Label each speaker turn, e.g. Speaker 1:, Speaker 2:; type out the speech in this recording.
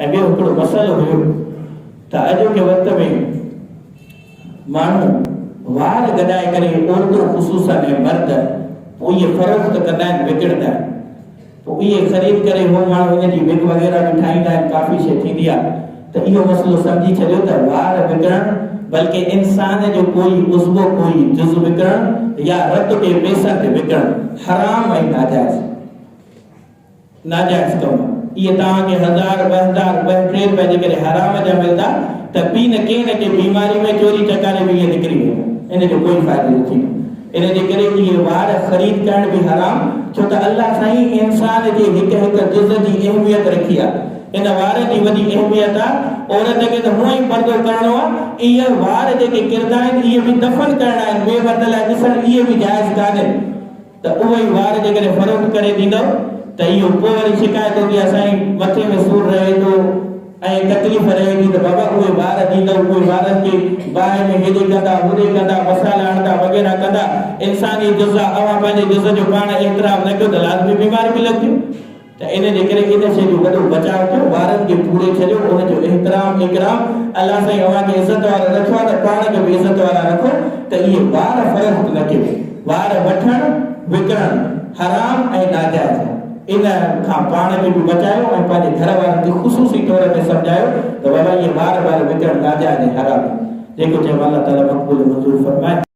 Speaker 1: ऐं ॿियो हिकिड़ो मसइलो हुयो त अॼु जे वक़्त में माण्हू वार गॾाए करे औरतूं ख़ुसूसन ऐं मर्द पोइ इहे फ़रोख़्त कंदा आहिनि, विकिणंदा आहिनि, पोइ इहे ख़रीद करे उहो माण्हू इन जी विग वग़ैरह बि ठाहींदा आहिनि, काफ़ी शइ थींदी आहे। त इहो मसइलो सम्झी छॾियो त वार विकिणणु बल्कि इंसान जो कोई उज़्वो कोई जुज़ विकिणणु या रत के पैसनि ते विकिणणु हराम ऐं नाजाइज़ कमु। इहे तव्हांखे 1000, 2000, 2-3 रुपया जेकॾहिं हराम जा मिलंदा त पी न के बीमारी में चोरी चकारे में इहे निकिरी वेंदा, इन जो कोई फ़ाइदो न थींदो। इन जे करे इहे वार ख़रीद करण बि हराम, छो त अल्लाह साईं इंसान जे हिक हिक जुज़ जी अहमियत रखी आहे। इन वार जी वॾी अहमियत आहे। औरत खे त हूअं ई पर्दो करणो आहे, इहे वार जेके किरदा आहिनि इहे बि दफ़न करणा आहिनि, ॿिए मर्द लाइ ॾिसण इहे बि जाइज़ कान्हे। त उहे ई वार जेकॾहिं फ़रोख़्त करे ॾींदव त इहो पोइ वरी शिकायत हूंदी आहे असांजी मथे में सूर रहे थो ऐं तकलीफ़ रहे थी, त बाबा उहे वार ॾींदव, उहे वारनि खे बाहि में हेॾे कंदा होॾे कंदा, मसाला आणंदा वग़ैरह कंदा, इंसानी जुज़ आहे। अवां पंहिंजे जुज़ जो पाण एतिराम न कयो त लाज़मी बीमारी बि लॻंदियूं। त इन जे करे इन शइ जो वॾो बचाव कयो, वारनि खे पूरे छॾियो, उनजो इहतराम इकराम। अल्लाह साईं अव्हांखे इज़त वारा रखियो आहे त पाण खे बि इज़त वारा रखो, त इहे वार फ़रोख़्त न कयो। वार वठणु विकिणणु हराम ऐं नाजाइज़ आहे। इन खां पाण खे बि बचायो ऐं पंहिंजे घर वारनि खे ख़ुसूसी तौर ते सम्झायो त बाबा इहे वार विकिणणु नाजाइज़ ऐं हराम। जेको चयो अल्लाह ताला मक़बूल मंज़ूर फरमाए।